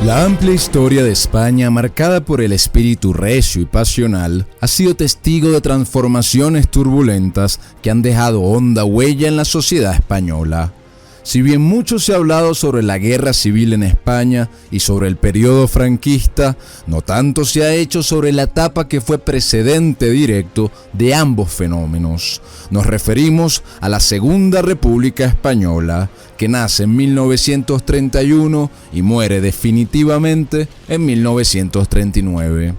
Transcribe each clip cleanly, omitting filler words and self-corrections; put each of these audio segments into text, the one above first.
La amplia historia de España, marcada por el espíritu recio y pasional, ha sido testigo de transformaciones turbulentas que han dejado honda huella en la sociedad española. Si bien mucho se ha hablado sobre la guerra civil en España y sobre el periodo franquista, no tanto se ha hecho sobre la etapa que fue precedente directo de ambos fenómenos. Nos referimos a la Segunda República Española, que nace en 1931 y muere definitivamente en 1939.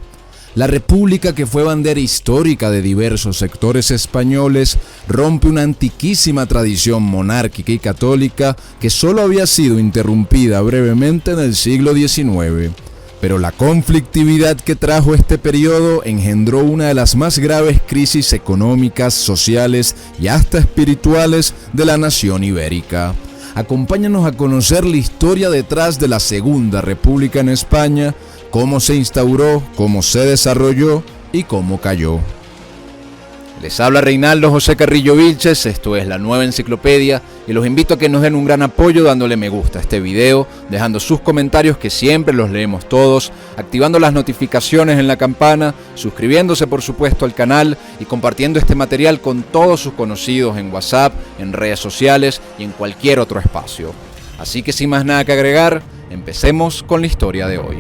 La República, que fue bandera histórica de diversos sectores españoles, rompe una antiquísima tradición monárquica y católica que solo había sido interrumpida brevemente en el siglo XIX. Pero la conflictividad que trajo este periodo engendró una de las más graves crisis económicas, sociales y hasta espirituales de la nación ibérica. Acompáñanos a conocer la historia detrás de la Segunda República en España, cómo se instauró, cómo se desarrolló y cómo cayó. Les habla Reinaldo José Carrillo Vilches, esto es La Nueva Enciclopedia y los invito a que nos den un gran apoyo dándole me gusta a este video, dejando sus comentarios que siempre los leemos todos, activando las notificaciones en la campana, suscribiéndose por supuesto al canal y compartiendo este material con todos sus conocidos en WhatsApp, en redes sociales y en cualquier otro espacio. Así que sin más nada que agregar, empecemos con la historia de hoy.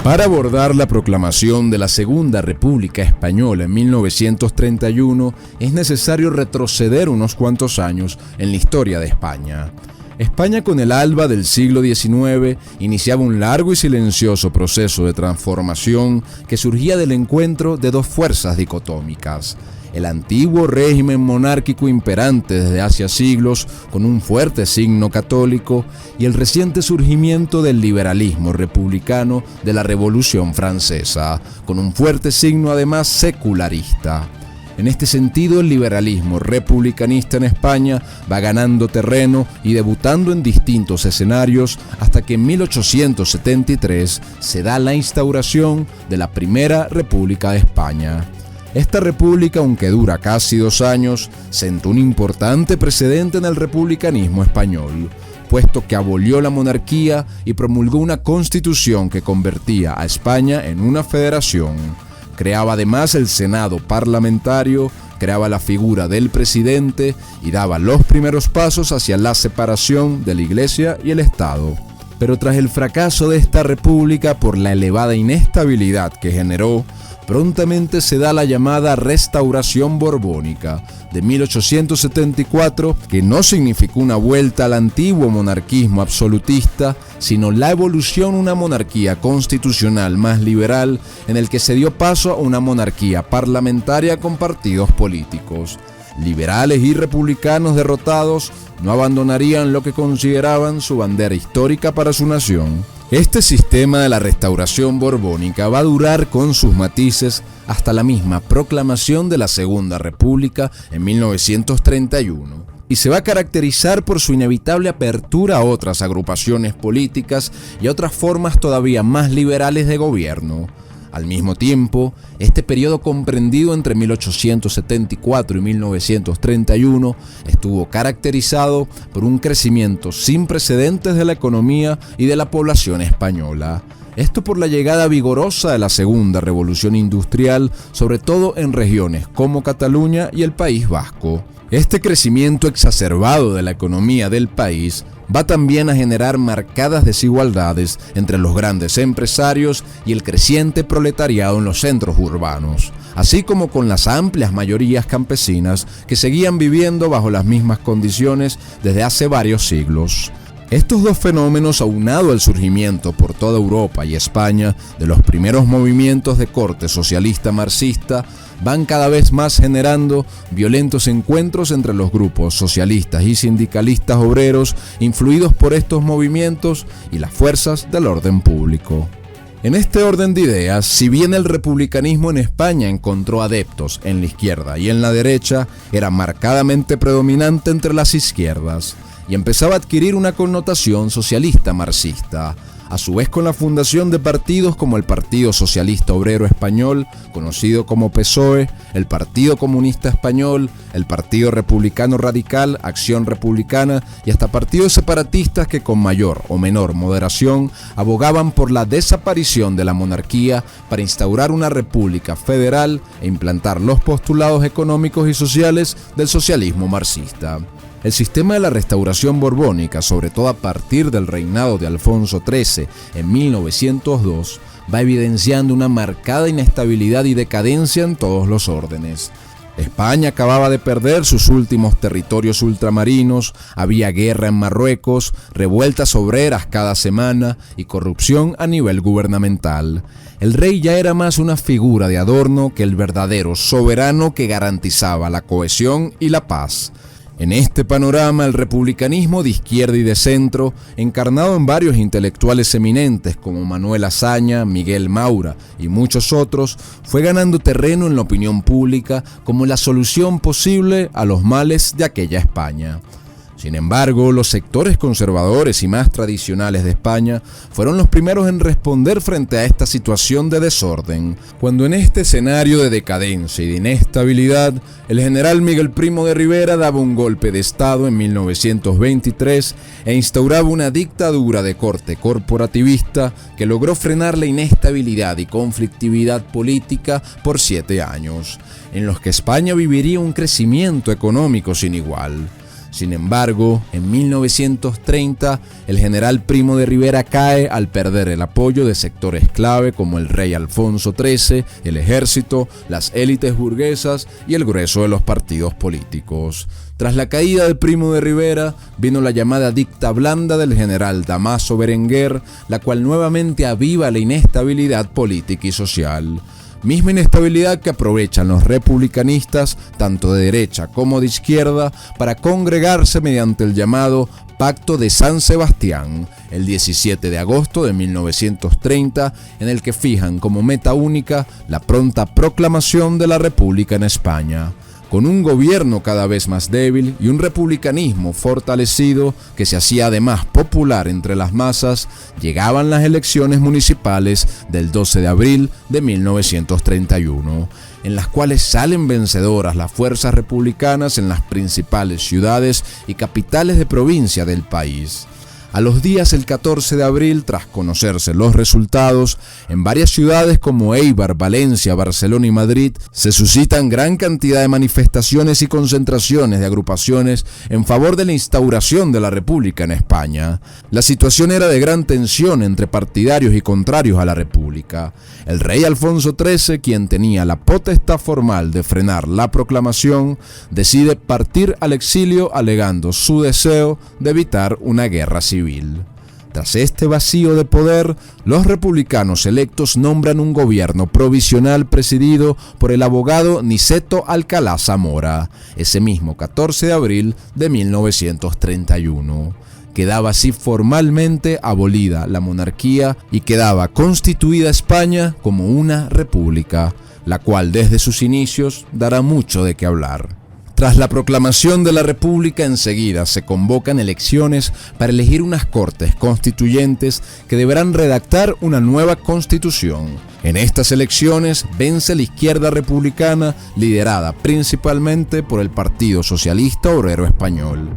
Para abordar la proclamación de la Segunda República Española en 1931, es necesario retroceder unos cuantos años en la historia de España. España, con el alba del siglo XIX, iniciaba un largo y silencioso proceso de transformación que surgía del encuentro de dos fuerzas dicotómicas: el antiguo régimen monárquico imperante desde hace siglos, con un fuerte signo católico, y el reciente surgimiento del liberalismo republicano de la Revolución Francesa, con un fuerte signo además secularista. En este sentido, el liberalismo republicanista en España va ganando terreno y debutando en distintos escenarios hasta que en 1873 se da la instauración de la Primera República de España. Esta república, aunque dura casi 2 años, sentó un importante precedente en el republicanismo español, puesto que abolió la monarquía y promulgó una constitución que convertía a España en una federación. Creaba además el Senado parlamentario, creaba la figura del presidente y daba los primeros pasos hacia la separación de la Iglesia y el Estado. Pero tras el fracaso de esta república por la elevada inestabilidad que generó, prontamente se da la llamada Restauración Borbónica de 1874, que no significó una vuelta al antiguo monarquismo absolutista, sino la evolución a una monarquía constitucional más liberal, en el que se dio paso a una monarquía parlamentaria con partidos políticos. Liberales y republicanos derrotados no abandonarían lo que consideraban su bandera histórica para su nación. Este sistema de la Restauración Borbónica va a durar con sus matices hasta la misma proclamación de la Segunda República en 1931 y se va a caracterizar por su inevitable apertura a otras agrupaciones políticas y a otras formas todavía más liberales de gobierno. Al mismo tiempo, este periodo comprendido entre 1874 y 1931 estuvo caracterizado por un crecimiento sin precedentes de la economía y de la población española. Esto por la llegada vigorosa de la Segunda Revolución Industrial, sobre todo en regiones como Cataluña y el País Vasco. Este crecimiento exacerbado de la economía del país va también a generar marcadas desigualdades entre los grandes empresarios y el creciente proletariado en los centros urbanos, así como con las amplias mayorías campesinas que seguían viviendo bajo las mismas condiciones desde hace varios siglos. Estos dos fenómenos, aunado al surgimiento por toda Europa y España de los primeros movimientos de corte socialista marxista, van cada vez más generando violentos encuentros entre los grupos socialistas y sindicalistas obreros influidos por estos movimientos y las fuerzas del orden público. En este orden de ideas, si bien el republicanismo en España encontró adeptos en la izquierda y en la derecha, era marcadamente predominante entre las izquierdas y empezaba a adquirir una connotación socialista marxista. a su vez con la fundación de partidos como el Partido Socialista Obrero Español, conocido como PSOE, el Partido Comunista Español, el Partido Republicano Radical, Acción Republicana y hasta partidos separatistas que con mayor o menor moderación abogaban por la desaparición de la monarquía para instaurar una república federal e implantar los postulados económicos y sociales del socialismo marxista. El sistema de la restauración borbónica, sobre todo a partir del reinado de Alfonso XIII en 1902, va evidenciando una marcada inestabilidad y decadencia en todos los órdenes. España acababa de perder sus últimos territorios ultramarinos, había guerra en Marruecos, revueltas obreras cada semana y corrupción a nivel gubernamental. El rey ya era más una figura de adorno que el verdadero soberano que garantizaba la cohesión y la paz. En este panorama, el republicanismo de izquierda y de centro, encarnado en varios intelectuales eminentes como Manuel Azaña, Miguel Maura y muchos otros, fue ganando terreno en la opinión pública como la solución posible a los males de aquella España. Sin embargo, los sectores conservadores y más tradicionales de España fueron los primeros en responder frente a esta situación de desorden, cuando en este escenario de decadencia y de inestabilidad, el general Miguel Primo de Rivera daba un golpe de Estado en 1923 e instauraba una dictadura de corte corporativista que logró frenar la inestabilidad y conflictividad política por 7 años, en los que España viviría un crecimiento económico sin igual. Sin embargo, en 1930, el general Primo de Rivera cae al perder el apoyo de sectores clave como el rey Alfonso XIII, el ejército, las élites burguesas y el grueso de los partidos políticos. Tras la caída de Primo de Rivera, vino la llamada dicta blanda del general Dámaso Berenguer, la cual nuevamente aviva la inestabilidad política y social. Misma inestabilidad que aprovechan los republicanistas, tanto de derecha como de izquierda, para congregarse mediante el llamado Pacto de San Sebastián, el 17 de agosto de 1930, en el que fijan como meta única la pronta proclamación de la República en España. Con un gobierno cada vez más débil y un republicanismo fortalecido que se hacía además popular entre las masas, llegaban las elecciones municipales del 12 de abril de 1931, en las cuales salen vencedoras las fuerzas republicanas en las principales ciudades y capitales de provincia del país. A los días el 14 de abril, tras conocerse los resultados, en varias ciudades como Eibar, Valencia, Barcelona y Madrid, se suscitan gran cantidad de manifestaciones y concentraciones de agrupaciones en favor de la instauración de la República en España. La situación era de gran tensión entre partidarios y contrarios a la República. El rey Alfonso XIII, quien tenía la potestad formal de frenar la proclamación, decide partir al exilio alegando su deseo de evitar una guerra civil. Tras este vacío de poder, los republicanos electos nombran un gobierno provisional presidido por el abogado Niceto Alcalá Zamora, ese mismo 14 de abril de 1931. Quedaba así formalmente abolida la monarquía y quedaba constituida España como una república, la cual desde sus inicios dará mucho de qué hablar. Tras la proclamación de la República, enseguida se convocan elecciones para elegir unas cortes constituyentes que deberán redactar una nueva constitución. En estas elecciones vence la izquierda republicana, liderada principalmente por el Partido Socialista Obrero Español.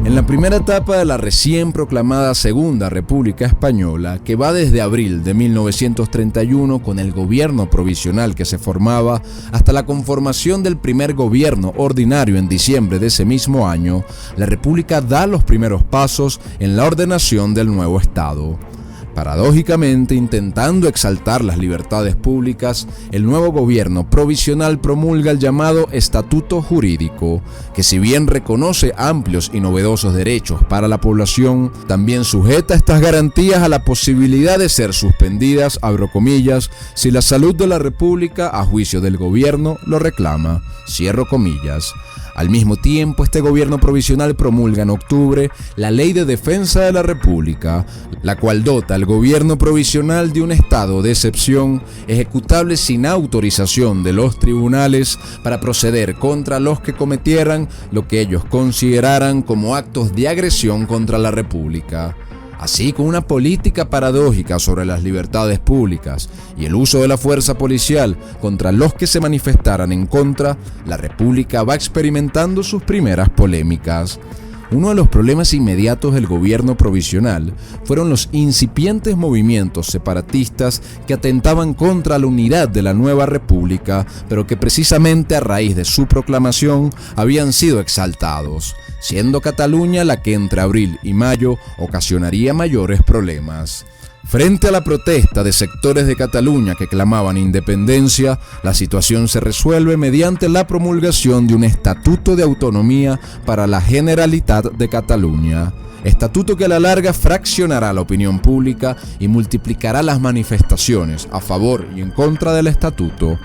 En la primera etapa de la recién proclamada Segunda República Española, que va desde abril de 1931 con el gobierno provisional que se formaba hasta la conformación del primer gobierno ordinario en diciembre de ese mismo año, la República da los primeros pasos en la ordenación del nuevo Estado. Paradójicamente, intentando exaltar las libertades públicas, el nuevo gobierno provisional promulga el llamado Estatuto Jurídico, que si bien reconoce amplios y novedosos derechos para la población, también sujeta estas garantías a la posibilidad de ser suspendidas, abro comillas, si la salud de la República, a juicio del gobierno, lo reclama, cierro comillas. Al mismo tiempo, este gobierno provisional promulga en octubre la Ley de Defensa de la República, la cual dota al gobierno provisional de un estado de excepción ejecutable sin autorización de los tribunales para proceder contra los que cometieran lo que ellos consideraran como actos de agresión contra la República. Así, con una política paradójica sobre las libertades públicas y el uso de la fuerza policial contra los que se manifestaran en contra, la República va experimentando sus primeras polémicas. Uno de los problemas inmediatos del gobierno provisional fueron los incipientes movimientos separatistas que atentaban contra la unidad de la nueva república, pero que precisamente a raíz de su proclamación habían sido exaltados, siendo Cataluña la que entre abril y mayo ocasionaría mayores problemas. Frente a la protesta de sectores de Cataluña que clamaban independencia, la situación se resuelve mediante la promulgación de un Estatuto de Autonomía para la Generalitat de Cataluña. Estatuto que a la larga fraccionará la opinión pública y multiplicará las manifestaciones a favor y en contra del estatuto.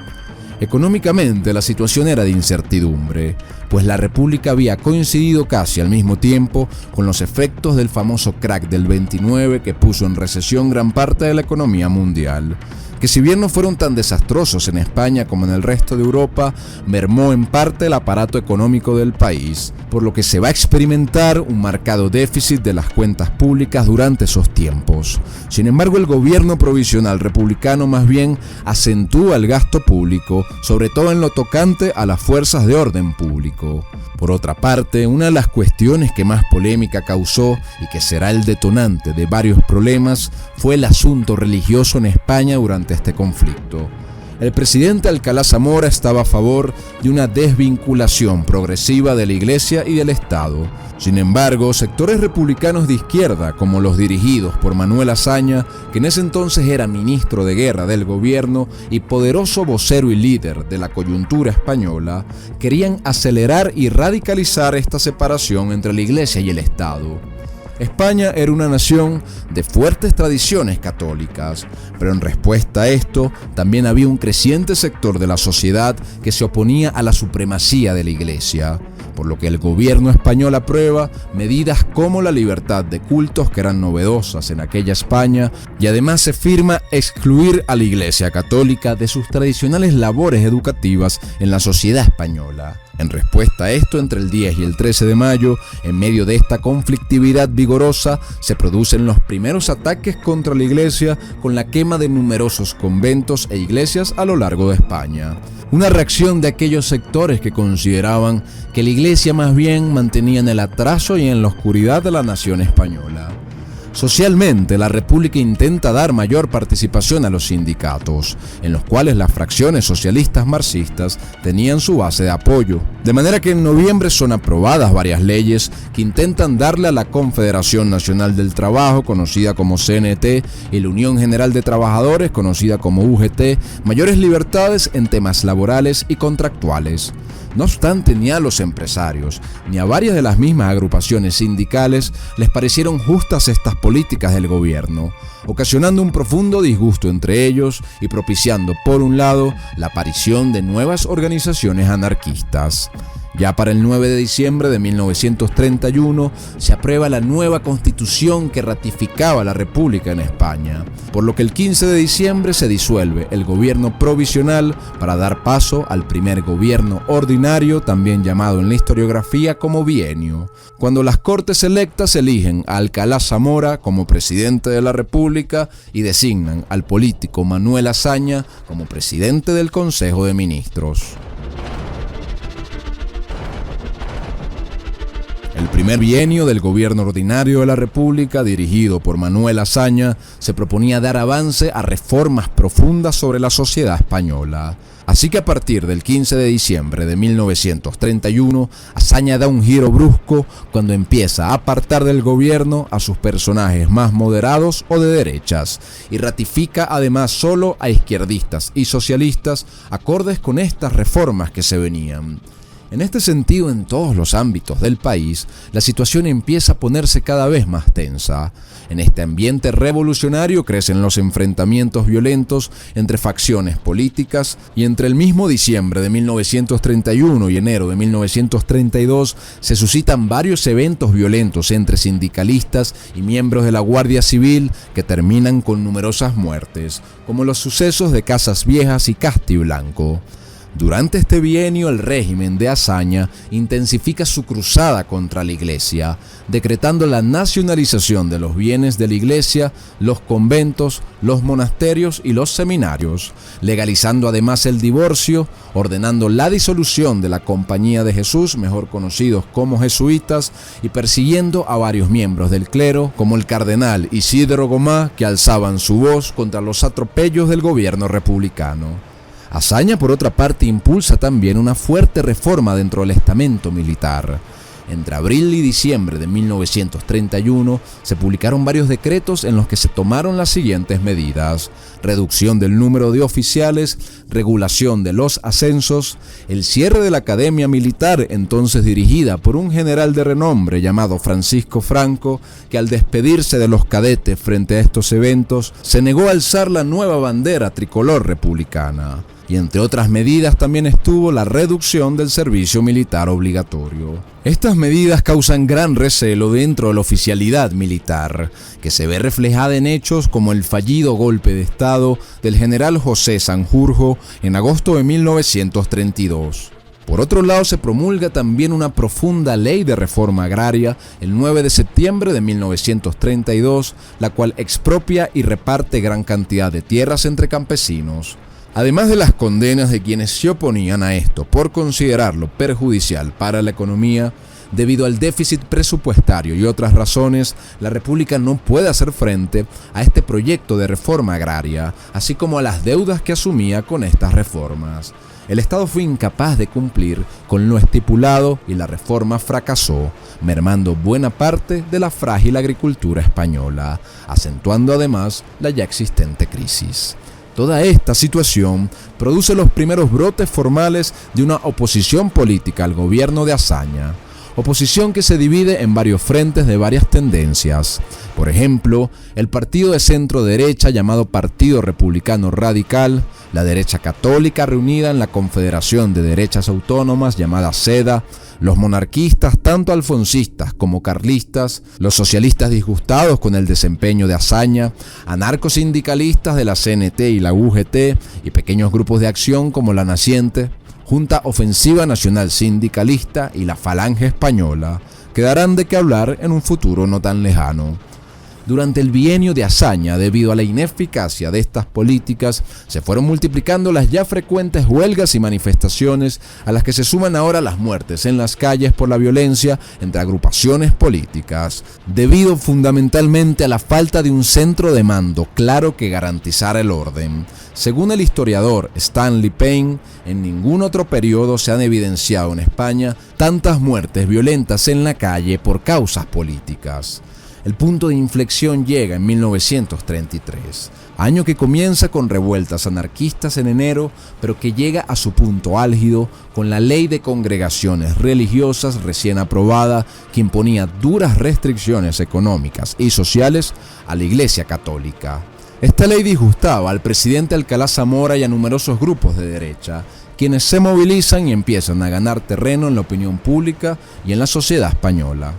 Económicamente, la situación era de incertidumbre, pues la República había coincidido casi al mismo tiempo con los efectos del famoso crack del 29 que puso en recesión gran parte de la economía mundial, que si bien no fueron tan desastrosos en España como en el resto de Europa, mermó en parte el aparato económico del país, por lo que se va a experimentar un marcado déficit de las cuentas públicas durante esos tiempos. Sin embargo, el gobierno provisional republicano más bien acentúa el gasto público, sobre todo en lo tocante a las fuerzas de orden público. Por otra parte, una de las cuestiones que más polémica causó y que será el detonante de varios problemas fue el asunto religioso en España durante este conflicto. El presidente Alcalá Zamora estaba a favor de una desvinculación progresiva de la Iglesia y del Estado. Sin embargo, sectores republicanos de izquierda, como los dirigidos por Manuel Azaña, que en ese entonces era ministro de Guerra del gobierno y poderoso vocero y líder de la coyuntura española, querían acelerar y radicalizar esta separación entre la Iglesia y el Estado. España era una nación de fuertes tradiciones católicas, pero en respuesta a esto también había un creciente sector de la sociedad que se oponía a la supremacía de la Iglesia, por lo que el gobierno español aprueba medidas como la libertad de cultos, que eran novedosas en aquella España, y además se firma excluir a la Iglesia católica de sus tradicionales labores educativas en la sociedad española. En respuesta a esto, entre el 10 y el 13 de mayo, en medio de esta conflictividad vigorosa, se producen los primeros ataques contra la Iglesia con la quema de numerosos conventos e iglesias a lo largo de España. Una reacción de aquellos sectores que consideraban que la Iglesia más bien mantenía en el atraso y en la oscuridad de la nación española. Socialmente, la República intenta dar mayor participación a los sindicatos, en los cuales las fracciones socialistas marxistas tenían su base de apoyo. De manera que en noviembre son aprobadas varias leyes que intentan darle a la Confederación Nacional del Trabajo, conocida como CNT, y la Unión General de Trabajadores, conocida como UGT, mayores libertades en temas laborales y contractuales. No obstante, ni a los empresarios, ni a varias de las mismas agrupaciones sindicales les parecieron justas estas políticas del gobierno, ocasionando un profundo disgusto entre ellos y propiciando, por un lado, la aparición de nuevas organizaciones anarquistas. Ya para el 9 de diciembre de 1931 se aprueba la nueva constitución que ratificaba la República en España, por lo que el 15 de diciembre se disuelve el gobierno provisional para dar paso al primer gobierno ordinario, también llamado en la historiografía como bienio, cuando las Cortes electas eligen a Alcalá Zamora como presidente de la República y designan al político Manuel Azaña como presidente del Consejo de Ministros. El primer bienio del gobierno ordinario de la República, dirigido por Manuel Azaña, se proponía dar avance a reformas profundas sobre la sociedad española. Así que a partir del 15 de diciembre de 1931, Azaña da un giro brusco cuando empieza a apartar del gobierno a sus personajes más moderados o de derechas, y ratifica además solo a izquierdistas y socialistas acordes con estas reformas que se venían. En este sentido, en todos los ámbitos del país, la situación empieza a ponerse cada vez más tensa. En este ambiente revolucionario crecen los enfrentamientos violentos entre facciones políticas y entre el mismo diciembre de 1931 y enero de 1932 se suscitan varios eventos violentos entre sindicalistas y miembros de la Guardia Civil que terminan con numerosas muertes, como los sucesos de Casas Viejas y Castiblanco. Durante este bienio, el régimen de Azaña intensifica su cruzada contra la Iglesia, decretando la nacionalización de los bienes de la Iglesia, los conventos, los monasterios y los seminarios, legalizando además el divorcio, ordenando la disolución de la Compañía de Jesús, mejor conocidos como jesuitas, y persiguiendo a varios miembros del clero, como el cardenal Isidro Gomá, que alzaban su voz contra los atropellos del gobierno republicano. Azaña, por otra parte, impulsa también una fuerte reforma dentro del estamento militar. Entre abril y diciembre de 1931 se publicaron varios decretos en los que se tomaron las siguientes medidas: reducción del número de oficiales, regulación de los ascensos, el cierre de la academia militar, entonces dirigida por un general de renombre llamado Francisco Franco, que al despedirse de los cadetes frente a estos eventos, se negó a alzar la nueva bandera tricolor republicana. Y entre otras medidas también estuvo la reducción del servicio militar obligatorio. Estas medidas causan gran recelo dentro de la oficialidad militar, que se ve reflejada en hechos como el fallido golpe de Estado del general José Sanjurjo en agosto de 1932. Por otro lado, se promulga también una profunda ley de reforma agraria el 9 de septiembre de 1932, la cual expropia y reparte gran cantidad de tierras entre campesinos. Además de las condenas de quienes se oponían a esto por considerarlo perjudicial para la economía, debido al déficit presupuestario y otras razones, la República no puede hacer frente a este proyecto de reforma agraria, así como a las deudas que asumía con estas reformas. El Estado fue incapaz de cumplir con lo estipulado y la reforma fracasó, mermando buena parte de la frágil agricultura española, acentuando además la ya existente crisis. Toda esta situación produce los primeros brotes formales de una oposición política al gobierno de Azaña, oposición que se divide en varios frentes de varias tendencias. Por ejemplo, el partido de centro derecha llamado Partido Republicano Radical, la derecha católica reunida en la Confederación de Derechas Autónomas llamada SEDA, los monarquistas tanto alfonsistas como carlistas, los socialistas disgustados con el desempeño de Azaña, anarcosindicalistas de la CNT y la UGT y pequeños grupos de acción como la naciente Junta Ofensiva Nacional Sindicalista y la Falange Española, que darán de qué hablar en un futuro no tan lejano. Durante el bienio de Azaña, debido a la ineficacia de estas políticas, se fueron multiplicando las ya frecuentes huelgas y manifestaciones, a las que se suman ahora las muertes en las calles por la violencia entre agrupaciones políticas, debido fundamentalmente a la falta de un centro de mando claro que garantizara el orden. Según el historiador Stanley Payne, en ningún otro periodo se han evidenciado en España tantas muertes violentas en la calle por causas políticas. El punto de inflexión llega en 1933, año que comienza con revueltas anarquistas en enero, pero que llega a su punto álgido con la Ley de Congregaciones Religiosas recién aprobada, que imponía duras restricciones económicas y sociales a la Iglesia Católica. Esta ley disgustaba al presidente Alcalá Zamora y a numerosos grupos de derecha, quienes se movilizan y empiezan a ganar terreno en la opinión pública y en la sociedad española.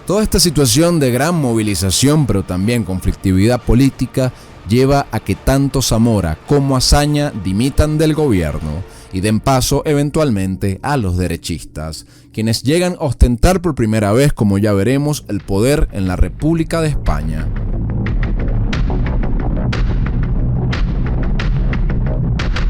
Toda esta situación de gran movilización, pero también conflictividad política, lleva a que tanto Zamora como Azaña dimitan del gobierno y den paso eventualmente a los derechistas, quienes llegan a ostentar por primera vez, como ya veremos, el poder en la República de España.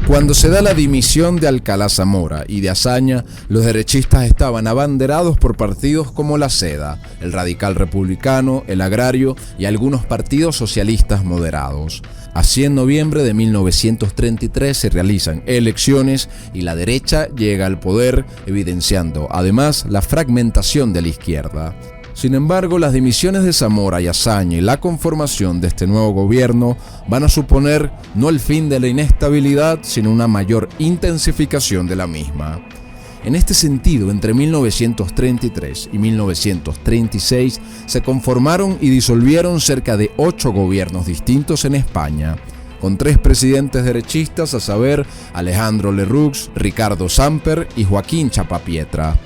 Cuando se da la dimisión de Alcalá Zamora y de Azaña, los derechistas estaban abanderados por partidos como la SEDA, el Radical Republicano, el Agrario y algunos partidos socialistas moderados. Así, en noviembre de 1933 se realizan elecciones y la derecha llega al poder, evidenciando además la fragmentación de la izquierda. Sin embargo, las dimisiones de Zamora y Azaña y la conformación de este nuevo gobierno van a suponer no el fin de la inestabilidad, sino una mayor intensificación de la misma. En este sentido, entre 1933 y 1936 se conformaron y disolvieron cerca de 8 gobiernos distintos en España, con 3 presidentes derechistas, a saber, Alejandro Lerroux, Ricardo Samper y Joaquín Chapapietra.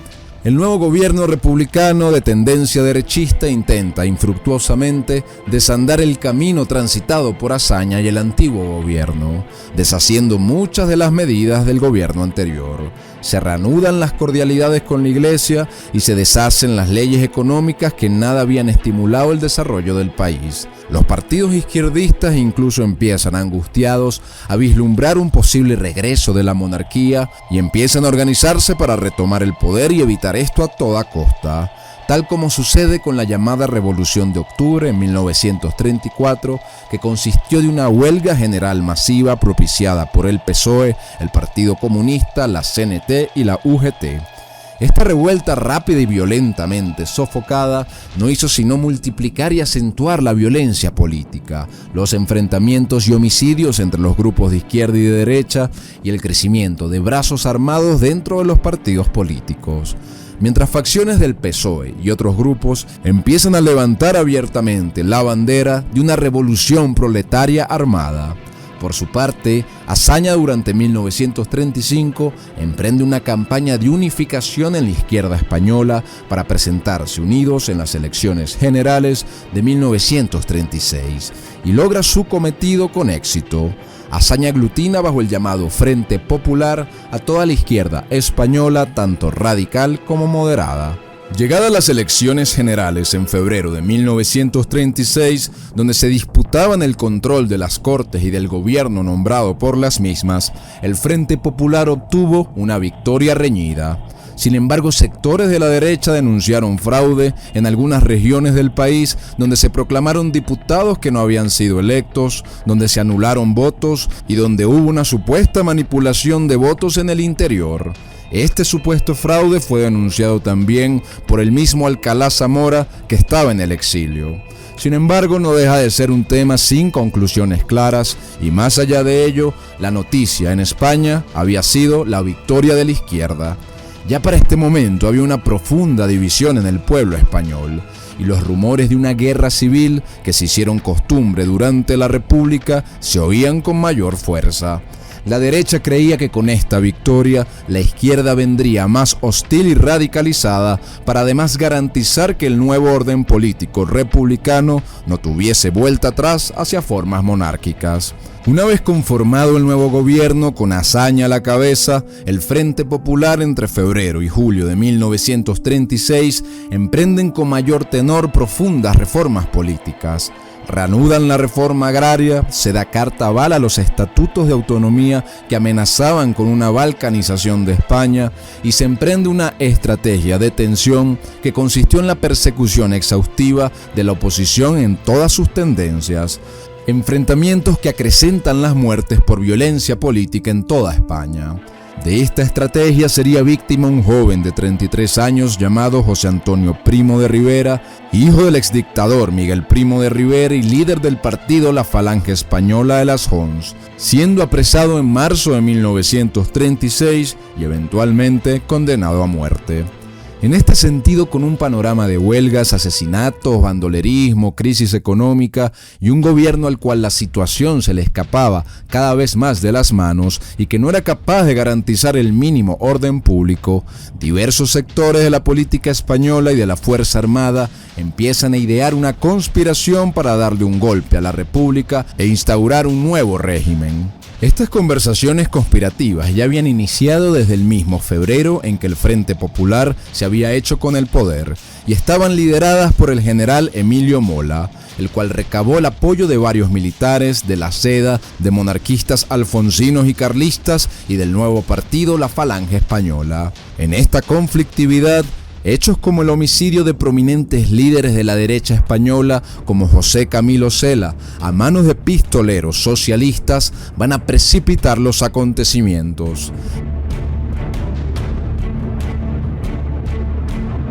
El nuevo gobierno republicano de tendencia derechista intenta infructuosamente desandar el camino transitado por Azaña y el antiguo gobierno, deshaciendo muchas de las medidas del gobierno anterior. Se reanudan las cordialidades con la Iglesia y se deshacen las leyes económicas que nada habían estimulado el desarrollo del país. Los partidos izquierdistas incluso empiezan, angustiados, a vislumbrar un posible regreso de la monarquía y empiezan a organizarse para retomar el poder y evitar esto a toda costa, tal como sucede con la llamada Revolución de Octubre en 1934, que consistió de una huelga general masiva propiciada por el PSOE, el Partido Comunista, la CNT y la UGT. Esta revuelta rápida y violentamente sofocada no hizo sino multiplicar y acentuar la violencia política, los enfrentamientos y homicidios entre los grupos de izquierda y de derecha y el crecimiento de brazos armados dentro de los partidos políticos. Mientras facciones del PSOE y otros grupos empiezan a levantar abiertamente la bandera de una revolución proletaria armada. Por su parte, Azaña durante 1935 emprende una campaña de unificación en la izquierda española para presentarse unidos en las elecciones generales de 1936 y logra su cometido con éxito. Azaña aglutina bajo el llamado Frente Popular a toda la izquierda española, tanto radical como moderada. Llegadas las elecciones generales en febrero de 1936, donde se disputaban el control de las Cortes y del gobierno nombrado por las mismas, el Frente Popular obtuvo una victoria reñida. Sin embargo, sectores de la derecha denunciaron fraude en algunas regiones del país, donde se proclamaron diputados que no habían sido electos, donde se anularon votos y donde hubo una supuesta manipulación de votos en el interior. Este supuesto fraude fue denunciado también por el mismo Alcalá Zamora, que estaba en el exilio. Sin embargo, no deja de ser un tema sin conclusiones claras y, más allá de ello, la noticia en España había sido la victoria de la izquierda. Ya para este momento había una profunda división en el pueblo español y los rumores de una guerra civil que se hicieron costumbre durante la República se oían con mayor fuerza. La derecha creía que con esta victoria la izquierda vendría más hostil y radicalizada para además garantizar que el nuevo orden político republicano no tuviese vuelta atrás hacia formas monárquicas. Una vez conformado el nuevo gobierno con Azaña a la cabeza, el Frente Popular entre febrero y julio de 1936 emprenden con mayor tenor profundas reformas políticas. Reanudan la reforma agraria, se da carta val a los estatutos de autonomía que amenazaban con una balcanización de España y se emprende una estrategia de tensión que consistió en la persecución exhaustiva de la oposición en todas sus tendencias. Enfrentamientos que acrecentan las muertes por violencia política en toda España. De esta estrategia sería víctima un joven de 33 años llamado José Antonio Primo de Rivera, hijo del exdictador Miguel Primo de Rivera y líder del partido La Falange Española de las Jons, siendo apresado en marzo de 1936 y eventualmente condenado a muerte. En este sentido, con un panorama de huelgas, asesinatos, bandolerismo, crisis económica y un gobierno al cual la situación se le escapaba cada vez más de las manos y que no era capaz de garantizar el mínimo orden público, diversos sectores de la política española y de la Fuerza Armada empiezan a idear una conspiración para darle un golpe a la República e instaurar un nuevo régimen. Estas conversaciones conspirativas ya habían iniciado desde el mismo febrero en que el Frente Popular se había hecho con el poder y estaban lideradas por el general Emilio Mola, el cual recabó el apoyo de varios militares, de la Seda, de monarquistas alfonsinos y carlistas y del nuevo partido La Falange Española. En esta conflictividad, hechos como el homicidio de prominentes líderes de la derecha española como José Camilo Cela a manos de pistoleros socialistas van a precipitar los acontecimientos.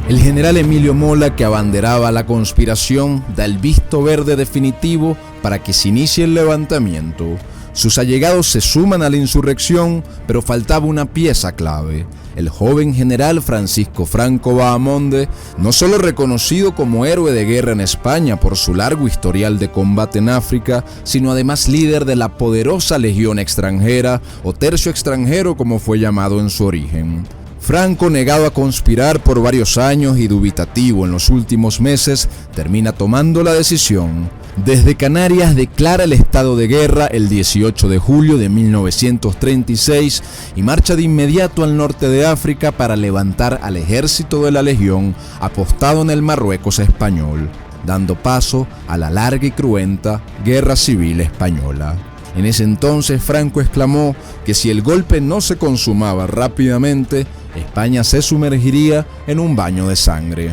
El general Emilio Mola, que abanderaba la conspiración, da el visto verde definitivo para que se inicie el levantamiento. Sus allegados se suman a la insurrección, pero faltaba una pieza clave: el joven general Francisco Franco Bahamonde, no solo reconocido como héroe de guerra en España por su largo historial de combate en África, sino además líder de la poderosa Legión Extranjera, o Tercio Extranjero como fue llamado en su origen. Franco, negado a conspirar por varios años y dubitativo en los últimos meses, termina tomando la decisión. Desde Canarias declara el estado de guerra el 18 de julio de 1936 y marcha de inmediato al norte de África para levantar al ejército de la Legión apostado en el Marruecos español, dando paso a la larga y cruenta Guerra Civil Española. En ese entonces Franco exclamó que si el golpe no se consumaba rápidamente, España se sumergiría en un baño de sangre.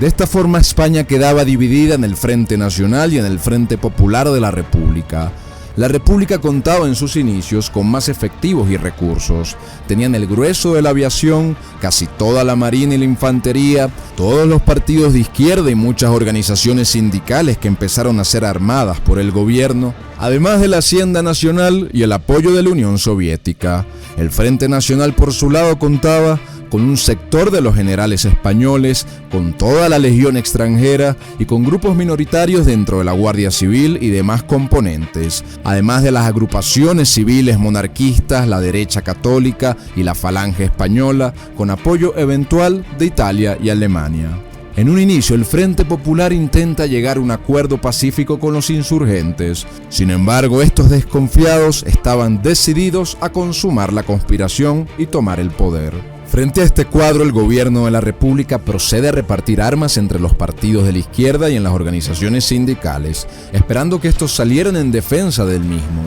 De esta forma, España quedaba dividida en el Frente Nacional y en el Frente Popular de la República. La República contaba en sus inicios con más efectivos y recursos. Tenían el grueso de la aviación, casi toda la marina y la infantería, todos los partidos de izquierda y muchas organizaciones sindicales que empezaron a ser armadas por el gobierno, además de la Hacienda Nacional y el apoyo de la Unión Soviética. El Frente Nacional, por su lado, contaba con un sector de los generales españoles, con toda la Legión Extranjera y con grupos minoritarios dentro de la Guardia Civil y demás componentes, además de las agrupaciones civiles monarquistas, la derecha católica y la Falange Española, con apoyo eventual de Italia y Alemania. En un inicio, el Frente Popular intenta llegar a un acuerdo pacífico con los insurgentes. Sin embargo, estos desconfiados estaban decididos a consumar la conspiración y tomar el poder. Frente a este cuadro, el gobierno de la República procede a repartir armas entre los partidos de la izquierda y en las organizaciones sindicales, esperando que estos salieran en defensa del mismo.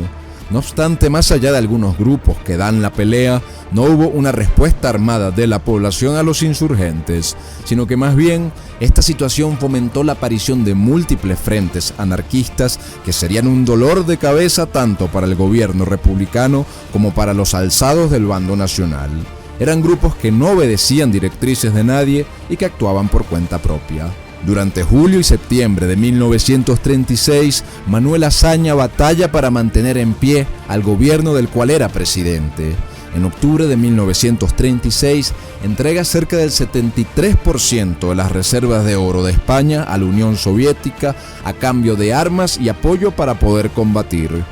No obstante, más allá de algunos grupos que dan la pelea, no hubo una respuesta armada de la población a los insurgentes, sino que más bien esta situación fomentó la aparición de múltiples frentes anarquistas que serían un dolor de cabeza tanto para el gobierno republicano como para los alzados del bando nacional. Eran grupos que no obedecían directrices de nadie y que actuaban por cuenta propia. Durante julio y septiembre de 1936, Manuel Azaña batalla para mantener en pie al gobierno del cual era presidente. En octubre de 1936, entrega cerca del 73% de las reservas de oro de España a la Unión Soviética a cambio de armas y apoyo para poder combatir.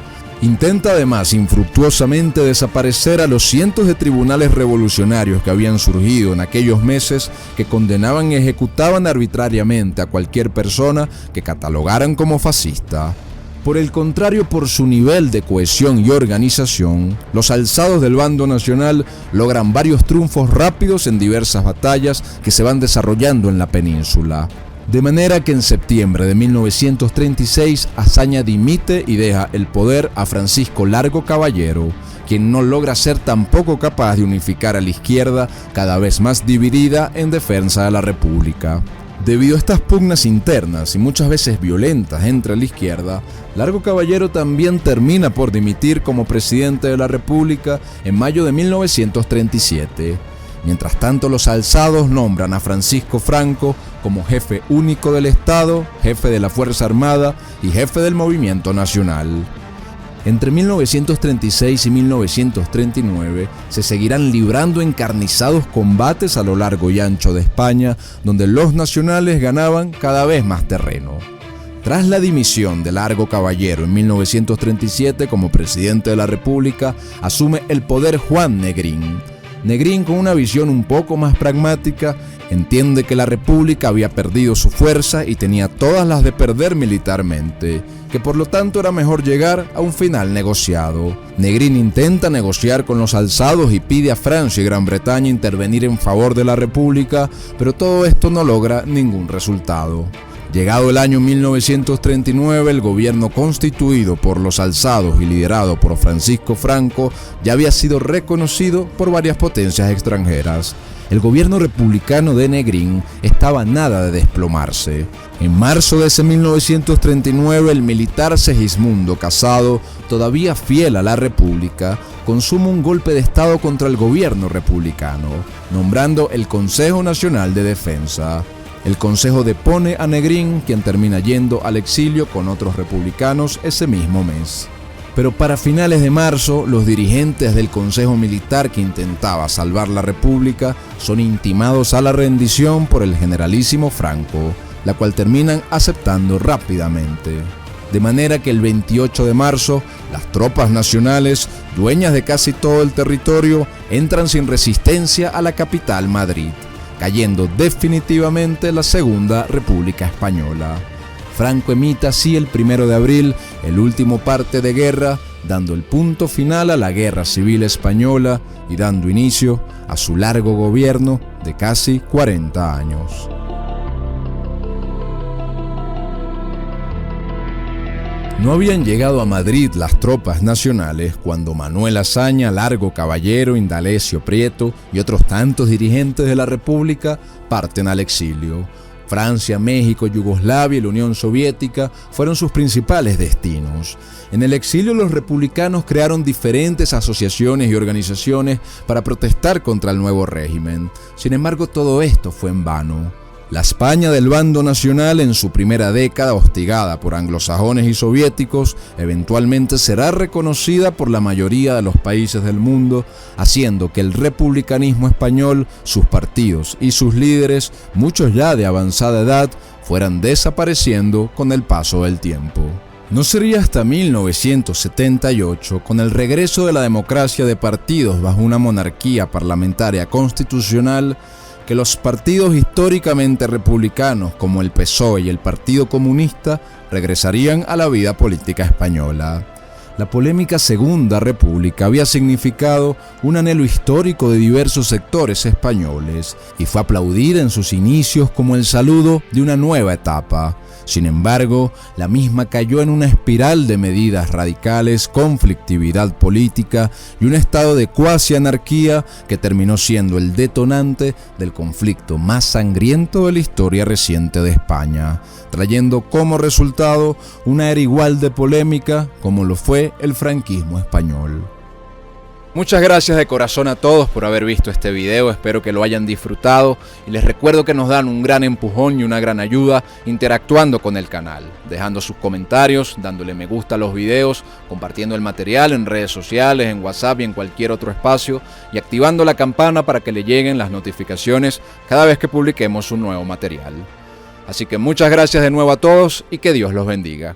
Intenta además infructuosamente desaparecer a los cientos de tribunales revolucionarios que habían surgido en aquellos meses que condenaban y ejecutaban arbitrariamente a cualquier persona que catalogaran como fascista. Por el contrario, por su nivel de cohesión y organización, los alzados del bando nacional logran varios triunfos rápidos en diversas batallas que se van desarrollando en la península. De manera que en septiembre de 1936 Azaña dimite y deja el poder a Francisco Largo Caballero, quien no logra ser tampoco capaz de unificar a la izquierda, cada vez más dividida en defensa de la República. Debido a estas pugnas internas y muchas veces violentas entre la izquierda, Largo Caballero también termina por dimitir como presidente de la República en mayo de 1937. Mientras tanto, los alzados nombran a Francisco Franco como jefe único del Estado, jefe de la Fuerza Armada y jefe del Movimiento Nacional. Entre 1936 y 1939 se seguirán librando encarnizados combates a lo largo y ancho de España, donde los nacionales ganaban cada vez más terreno. Tras la dimisión de Largo Caballero en 1937 como presidente de la República, asume el poder Juan Negrín. Negrín, con una visión un poco más pragmática, entiende que la República había perdido su fuerza y tenía todas las de perder militarmente, que por lo tanto era mejor llegar a un final negociado. Negrín intenta negociar con los alzados y pide a Francia y Gran Bretaña intervenir en favor de la República, pero todo esto no logra ningún resultado. Llegado el año 1939, el gobierno constituido por los alzados y liderado por Francisco Franco ya había sido reconocido por varias potencias extranjeras. El gobierno republicano de Negrín estaba nada de desplomarse. En marzo de ese 1939, el militar Segismundo Casado, todavía fiel a la República, consuma un golpe de Estado contra el gobierno republicano, nombrando el Consejo Nacional de Defensa. El Consejo depone a Negrín, quien termina yendo al exilio con otros republicanos ese mismo mes. Pero para finales de marzo, los dirigentes del Consejo Militar que intentaba salvar la República son intimados a la rendición por el generalísimo Franco, la cual terminan aceptando rápidamente. De manera que el 28 de marzo, las tropas nacionales, dueñas de casi todo el territorio, entran sin resistencia a la capital Madrid, cayendo definitivamente la Segunda República Española. Franco emite así el 1 de abril el último parte de guerra, dando el punto final a la Guerra Civil Española y dando inicio a su largo gobierno de casi 40 años. No habían llegado a Madrid las tropas nacionales cuando Manuel Azaña, Largo Caballero, Indalecio Prieto y otros tantos dirigentes de la República parten al exilio. Francia, México, Yugoslavia y la Unión Soviética fueron sus principales destinos. En el exilio, los republicanos crearon diferentes asociaciones y organizaciones para protestar contra el nuevo régimen. Sin embargo, todo esto fue en vano. La España del bando nacional, en su primera década hostigada por anglosajones y soviéticos, eventualmente será reconocida por la mayoría de los países del mundo, haciendo que el republicanismo español, sus partidos y sus líderes, muchos ya de avanzada edad, fueran desapareciendo con el paso del tiempo. No sería hasta 1978, con el regreso de la democracia de partidos bajo una monarquía parlamentaria constitucional, que los partidos históricamente republicanos como el PSOE y el Partido Comunista regresarían a la vida política española. La polémica Segunda República había significado un anhelo histórico de diversos sectores españoles y fue aplaudida en sus inicios como el saludo de una nueva etapa. Sin embargo, la misma cayó en una espiral de medidas radicales, conflictividad política y un estado de cuasi anarquía que terminó siendo el detonante del conflicto más sangriento de la historia reciente de España, trayendo como resultado una era igual de polémica como lo fue el franquismo español. Muchas gracias de corazón a todos por haber visto este video, espero que lo hayan disfrutado y les recuerdo que nos dan un gran empujón y una gran ayuda interactuando con el canal, dejando sus comentarios, dándole me gusta a los videos, compartiendo el material en redes sociales, en WhatsApp y en cualquier otro espacio y activando la campana para que le lleguen las notificaciones cada vez que publiquemos un nuevo material. Así que muchas gracias de nuevo a todos y que Dios los bendiga.